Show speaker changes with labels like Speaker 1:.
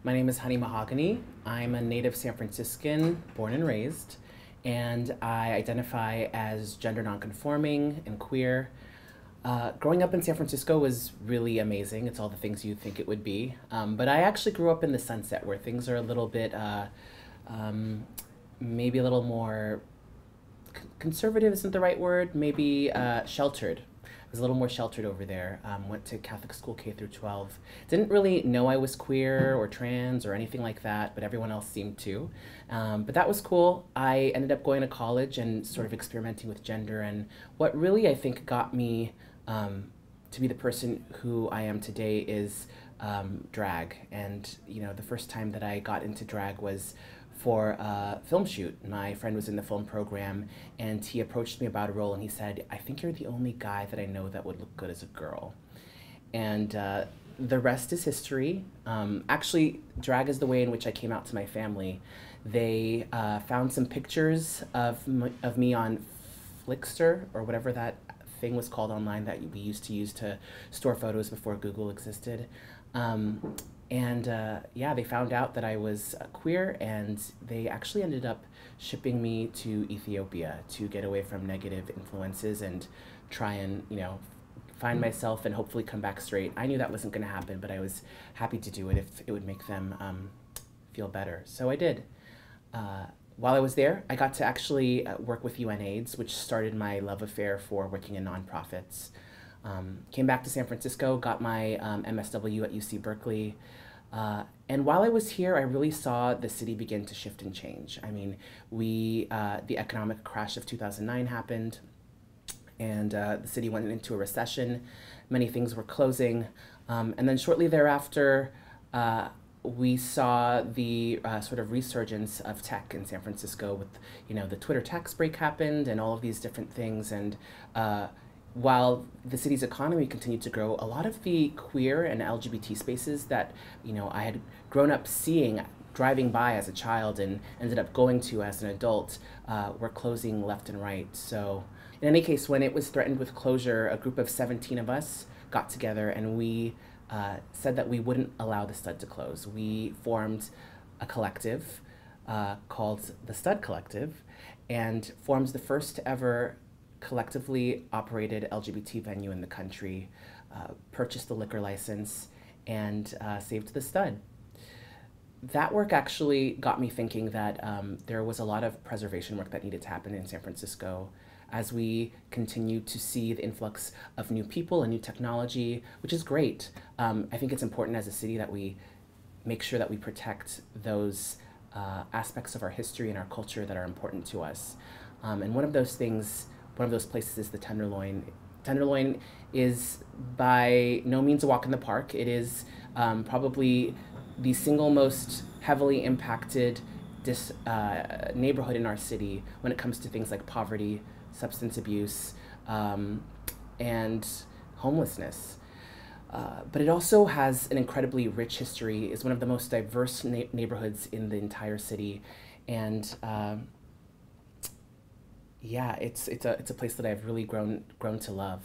Speaker 1: My name is Honey Mahogany. I'm a native San Franciscan, born and raised, and I identify as gender nonconforming and queer. Growing up in San Francisco was really amazing. It's all the things you think it would be. But I actually grew up in the Sunset, where things are a little bit, um, maybe a little more conservative isn't the right word, maybe sheltered. I was a little more sheltered over there. Went to Catholic school K through 12. Didn't really know I was queer or trans or anything like that, but everyone else seemed to. But that was cool. I ended up going to college and sort of experimenting with gender. And what really I think got me to be the person who I am today is drag. And the first time that I got into drag was for a film shoot. My friend was in the film program and he approached me about a role and he said, "I think you're the only guy that I know that would look good as a girl." And the rest is history. Actually, drag is the way in which I came out to my family. They found some pictures of me on Flickster, or whatever that thing was called online that we used to use to store photos before Google existed. Yeah, they found out that I was queer, and they actually ended up shipping me to Ethiopia to get away from negative influences and try and, find myself and hopefully come back straight. I knew that wasn't going to happen, but I was happy to do it if it would make them feel better. So I did. While I was there, I got to actually work with UNAIDS, which started my love affair for working in nonprofits. Came back to San Francisco, got my MSW at UC Berkeley. And while I was here, I really saw the city begin to shift and change. I mean, the economic crash of 2009 happened, and the city went into a recession. Many things were closing. And then shortly thereafter, we saw the sort of resurgence of tech in San Francisco with, the Twitter tax break happened and all of these different things. And while the city's economy continued to grow, a lot of the queer and LGBT spaces that, I had grown up seeing, driving by as a child and ended up going to as an adult, were closing left and right. So in any case, when it was threatened with closure, a group of 17 of us got together and we said that we wouldn't allow the Stud to close. We formed a collective called the Stud Collective and formed the first ever collectively operated LGBT venue in the country, purchased the liquor license, and saved the Stud. That work actually got me thinking that there was a lot of preservation work that needed to happen in San Francisco as we continue to see the influx of new people and new technology, which is great. I think it's important as a city that we make sure that we protect those aspects of our history and our culture that are important to us. And one of those places is the Tenderloin. Tenderloin is by no means a walk in the park. It is probably the single most heavily impacted neighborhood in our city when it comes to things like poverty, substance abuse, and homelessness. But it also has an incredibly rich history, is one of the most diverse neighborhoods in the entire city, and yeah, it's a place that I've really grown to love.